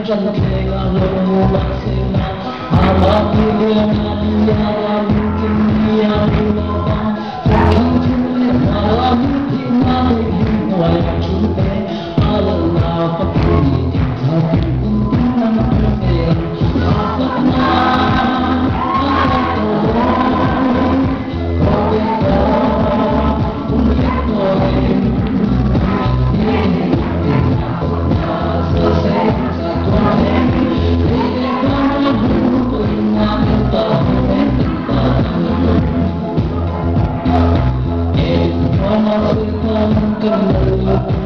Chân kề là lông bạc xinh ala pilih ya mungkin dia lupa jangan cuma malam tinggal di luar cuba Allah pakai tapi untungan berbeda apa nak kau beda untuk kau Come on,